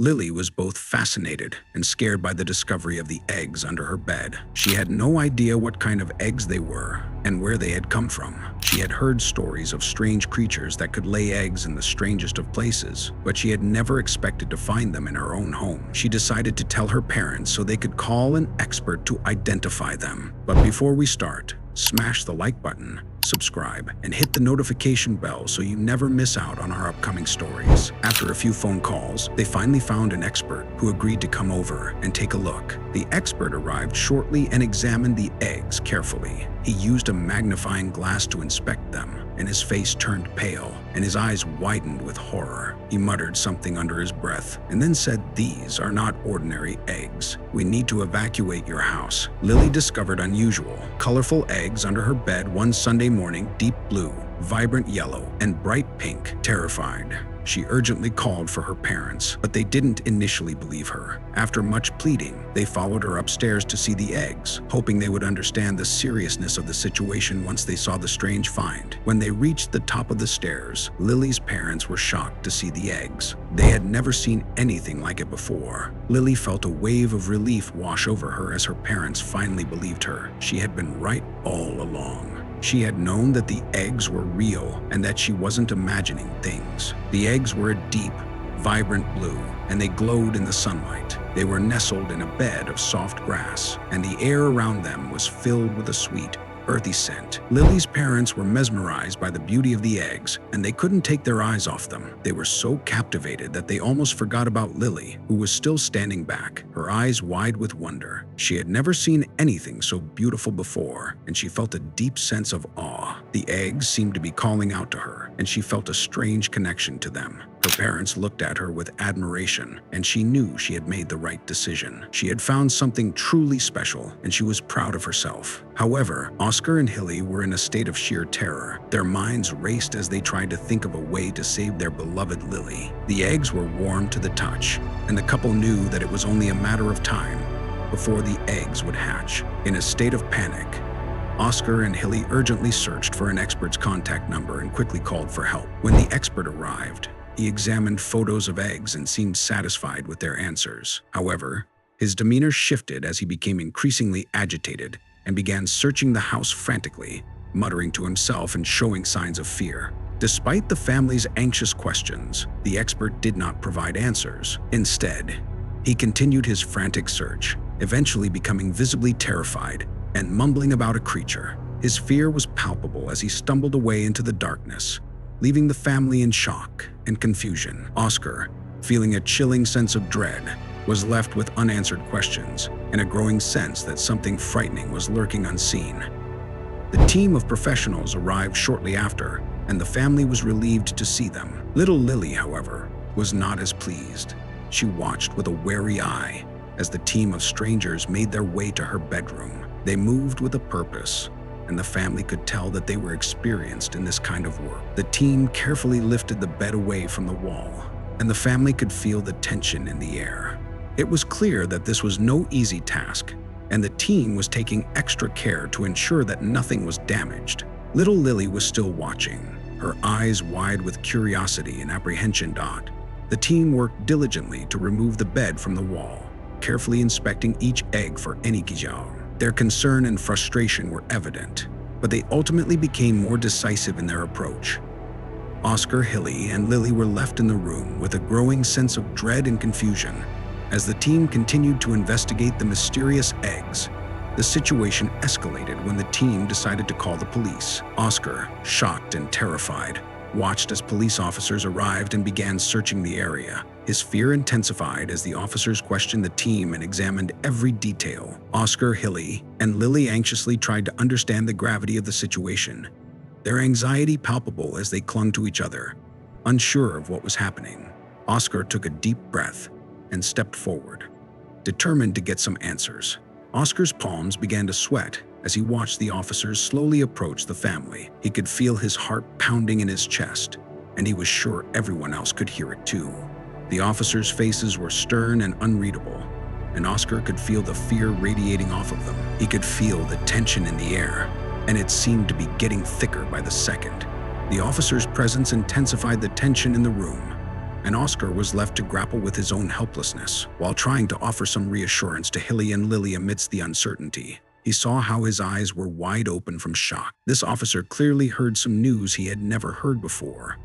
Lily was both fascinated and scared by the discovery of the eggs under her bed. She had no idea what kind of eggs they were and where they had come from. She had heard stories of strange creatures that could lay eggs in the strangest of places, but she had never expected to find them in her own home. She decided to tell her parents so they could call an expert to identify them. But before we start, smash the like button, subscribe, and hit the notification bell so you never miss out on our upcoming stories. After a few phone calls, they finally found an expert who agreed to come over and take a look. The expert arrived shortly and examined the eggs carefully. He used a magnifying glass to inspect them, and his face turned pale, and his eyes widened with horror. He muttered something under his breath, and then said, "These are not ordinary eggs. We need to evacuate your house." Lily discovered unusual, colorful eggs under her bed one Sunday morning: deep blue, vibrant yellow, and bright pink. Terrified, she urgently called for her parents, but they didn't initially believe her. After much pleading, they followed her upstairs to see the eggs, hoping they would understand the seriousness of the situation once they saw the strange find. When they reached the top of the stairs, Lily's parents were shocked to see the eggs. They had never seen anything like it before. Lily felt a wave of relief wash over her as her parents finally believed her. She had been right all along. She had known that the eggs were real and that she wasn't imagining things. The eggs were a deep, vibrant blue, and they glowed in the sunlight. They were nestled in a bed of soft grass, and the air around them was filled with a sweet, earthy scent. Lily's parents were mesmerized by the beauty of the eggs, and they couldn't take their eyes off them. They were so captivated that they almost forgot about Lily, who was still standing back, her eyes wide with wonder. She had never seen anything so beautiful before, and she felt a deep sense of awe. The eggs seemed to be calling out to her, and she felt a strange connection to them. Her parents looked at her with admiration, and she knew she had made the right decision. She had found something truly special, and she was proud of herself. However, Oscar and Hilly were in a state of sheer terror. Their minds raced as they tried to think of a way to save their beloved Lily. The eggs were warm to the touch, and the couple knew that it was only a matter of time before the eggs would hatch. In a state of panic, Oscar and Hilly urgently searched for an expert's contact number and quickly called for help. When the expert arrived, he examined photos of eggs and seemed satisfied with their answers. However, his demeanor shifted as he became increasingly agitated and began searching the house frantically, muttering to himself and showing signs of fear. Despite the family's anxious questions, the expert did not provide answers. Instead, he continued his frantic search, eventually becoming visibly terrified and mumbling about a creature. His fear was palpable as he stumbled away into the darkness, leaving the family in shock and confusion. Oscar, feeling a chilling sense of dread, was left with unanswered questions and a growing sense that something frightening was lurking unseen. The team of professionals arrived shortly after, and the family was relieved to see them. Little Lily, however, was not as pleased. She watched with a wary eye as the team of strangers made their way to her bedroom. They moved with a purpose, and the family could tell that they were experienced in this kind of work. The team carefully lifted the bed away from the wall, and the family could feel the tension in the air. It was clear that this was no easy task, and the team was taking extra care to ensure that nothing was damaged. Little Lily was still watching, her eyes wide with curiosity and apprehension. The team worked diligently to remove the bed from the wall, carefully inspecting each egg for any kijao. Their concern and frustration were evident, but they ultimately became more decisive in their approach. Oscar, Hilly, and Lily were left in the room with a growing sense of dread and confusion. As the team continued to investigate the mysterious eggs, the situation escalated when the team decided to call the police. Oscar, shocked and terrified, watched as police officers arrived and began searching the area. His fear intensified as the officers questioned the team and examined every detail. Oscar, Hilly, and Lily anxiously tried to understand the gravity of the situation, their anxiety palpable as they clung to each other, unsure of what was happening. Oscar took a deep breath and stepped forward, determined to get some answers. Oscar's palms began to sweat as he watched the officers slowly approach the family. He could feel his heart pounding in his chest, and he was sure everyone else could hear it too. The officers' faces were stern and unreadable, and Oscar could feel the fear radiating off of them. He could feel the tension in the air, and it seemed to be getting thicker by the second. The officers' presence intensified the tension in the room, and Oscar was left to grapple with his own helplessness. While trying to offer some reassurance to Hilly and Lily amidst the uncertainty, he saw how his eyes were wide open from shock. This officer clearly heard some news he had never heard before,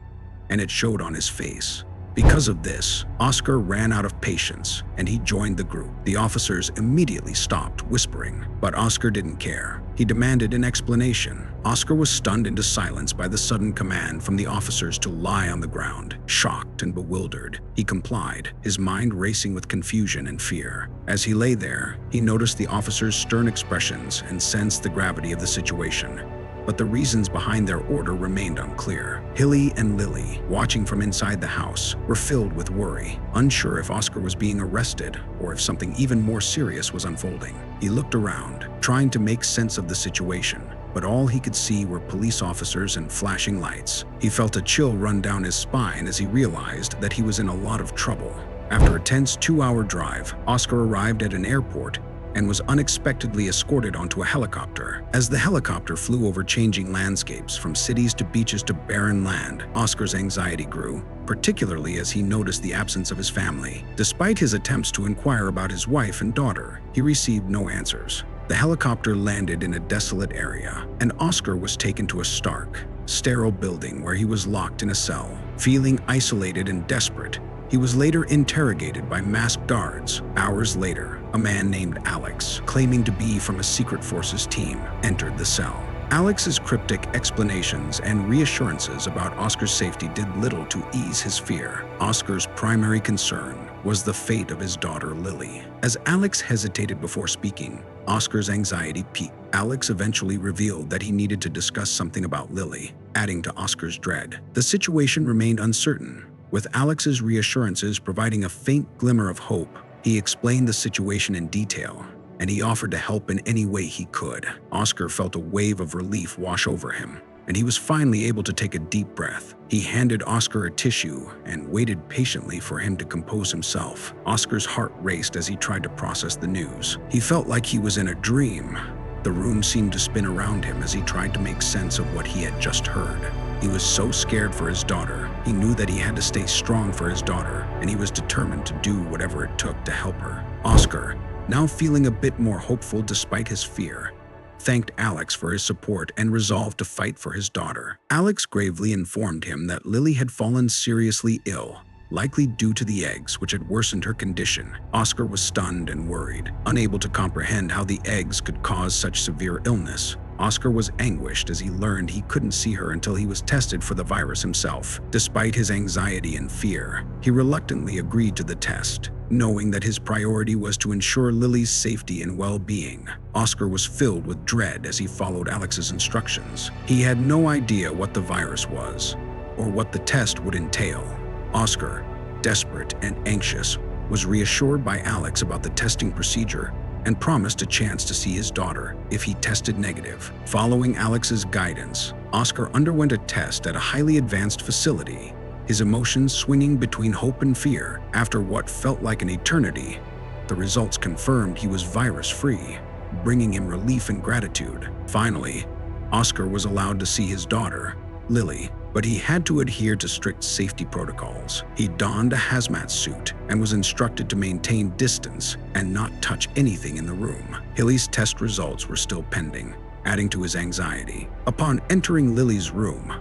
and it showed on his face. Because of this, Oscar ran out of patience and he joined the group. The officers immediately stopped whispering, but Oscar didn't care. He demanded an explanation. Oscar was stunned into silence by the sudden command from the officers to lie on the ground. Shocked and bewildered, he complied, his mind racing with confusion and fear. As he lay there, he noticed the officers' stern expressions and sensed the gravity of the situation. But the reasons behind their order remained unclear. Hilly and Lily, watching from inside the house, were filled with worry, unsure if Oscar was being arrested or if something even more serious was unfolding. He looked around, trying to make sense of the situation, but all he could see were police officers and flashing lights. He felt a chill run down his spine as he realized that he was in a lot of trouble. After a tense 2-hour drive, Oscar arrived at an airport and was unexpectedly escorted onto a helicopter. As the helicopter flew over changing landscapes from cities to beaches to barren land, Oscar's anxiety grew, particularly as he noticed the absence of his family. Despite his attempts to inquire about his wife and daughter, he received no answers. The helicopter landed in a desolate area, and Oscar was taken to a stark, sterile building where he was locked in a cell. Feeling isolated and desperate, he was later interrogated by masked guards. Hours later, a man named Alex, claiming to be from a secret forces team, entered the cell. Alex's cryptic explanations and reassurances about Oscar's safety did little to ease his fear. Oscar's primary concern was the fate of his daughter Lily. As Alex hesitated before speaking, Oscar's anxiety peaked. Alex eventually revealed that he needed to discuss something about Lily, adding to Oscar's dread. The situation remained uncertain, with Alex's reassurances providing a faint glimmer of hope. He explained the situation in detail, and he offered to help in any way he could. Oscar felt a wave of relief wash over him, and he was finally able to take a deep breath. He handed Oscar a tissue and waited patiently for him to compose himself. Oscar's heart raced as he tried to process the news. He felt like he was in a dream. The room seemed to spin around him as he tried to make sense of what he had just heard. He was so scared for his daughter. He knew that he had to stay strong for his daughter, and he was determined to do whatever it took to help her. Oscar, now feeling a bit more hopeful despite his fear, thanked Alex for his support and resolved to fight for his daughter. Alex gravely informed him that Lily had fallen seriously ill, likely due to the eggs, which had worsened her condition. Oscar was stunned and worried, unable to comprehend how the eggs could cause such severe illness. Oscar was anguished as he learned he couldn't see her until he was tested for the virus himself. Despite his anxiety and fear, he reluctantly agreed to the test, knowing that his priority was to ensure Lily's safety and well-being. Oscar was filled with dread as he followed Alex's instructions. He had no idea what the virus was or what the test would entail. Oscar, desperate and anxious, was reassured by Alex about the testing procedure and promised a chance to see his daughter if he tested negative. Following Alex's guidance, Oscar underwent a test at a highly advanced facility, his emotions swinging between hope and fear. After what felt like an eternity, the results confirmed he was virus-free, bringing him relief and gratitude. Finally, Oscar was allowed to see his daughter, Lily, but he had to adhere to strict safety protocols. He donned a hazmat suit and was instructed to maintain distance and not touch anything in the room. Lily's test results were still pending, adding to his anxiety. Upon entering Lily's room,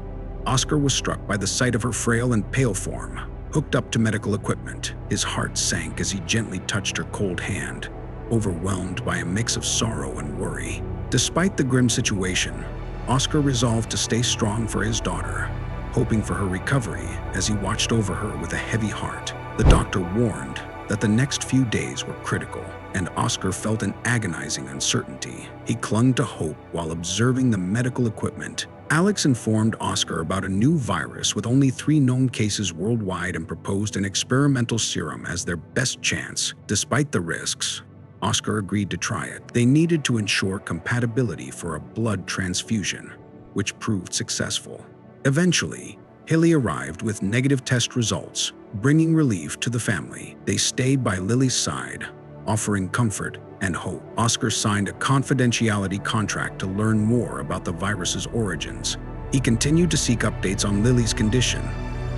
Oscar was struck by the sight of her frail and pale form, hooked up to medical equipment. His heart sank as he gently touched her cold hand, overwhelmed by a mix of sorrow and worry. Despite the grim situation, Oscar resolved to stay strong for his daughter, hoping for her recovery as he watched over her with a heavy heart. The doctor warned that the next few days were critical, and Oscar felt an agonizing uncertainty. He clung to hope while observing the medical equipment. Alex informed Oscar about a new virus with only 3 known cases worldwide and proposed an experimental serum as their best chance. Despite the risks, Oscar agreed to try it. They needed to ensure compatibility for a blood transfusion, which proved successful. Eventually, Hilly arrived with negative test results, bringing relief to the family. They stayed by Lily's side, offering comfort and hope. Oscar signed a confidentiality contract to learn more about the virus's origins. He continued to seek updates on Lily's condition,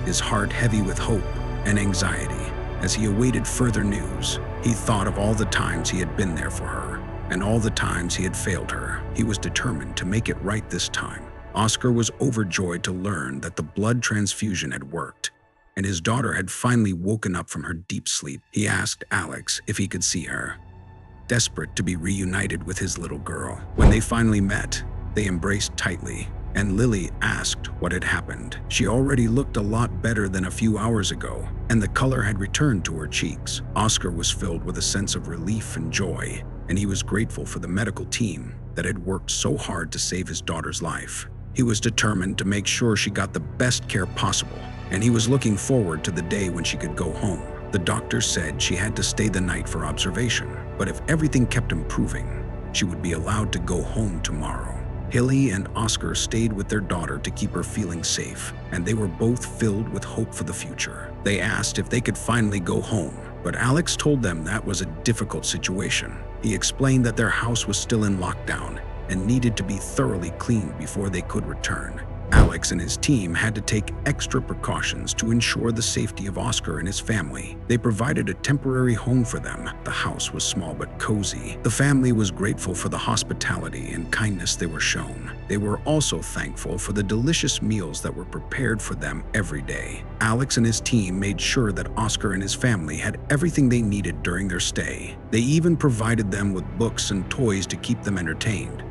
his heart heavy with hope. and anxiety. As he awaited further news, he thought of all the times he had been there for her, and all the times he had failed her. He was determined to make it right this time. Oscar was overjoyed to learn that the blood transfusion had worked, and his daughter had finally woken up from her deep sleep. He asked Alex if he could see her, desperate to be reunited with his little girl. When they finally met, they embraced tightly, and Lily asked what had happened. She already looked a lot better than a few hours ago, and the color had returned to her cheeks. Oscar was filled with a sense of relief and joy, and he was grateful for the medical team that had worked so hard to save his daughter's life. He was determined to make sure she got the best care possible, and he was looking forward to the day when she could go home. The doctor said she had to stay the night for observation, but if everything kept improving, she would be allowed to go home tomorrow. Hilly and Oscar stayed with their daughter to keep her feeling safe, and they were both filled with hope for the future. They asked if they could finally go home, but Alex told them that was a difficult situation. He explained that their house was still in lockdown and needed to be thoroughly cleaned before they could return. Alex and his team had to take extra precautions to ensure the safety of Oscar and his family. They provided a temporary home for them. The house was small but cozy. The family was grateful for the hospitality and kindness they were shown. They were also thankful for the delicious meals that were prepared for them every day. Alex and his team made sure that Oscar and his family had everything they needed during their stay. They even provided them with books and toys to keep them entertained.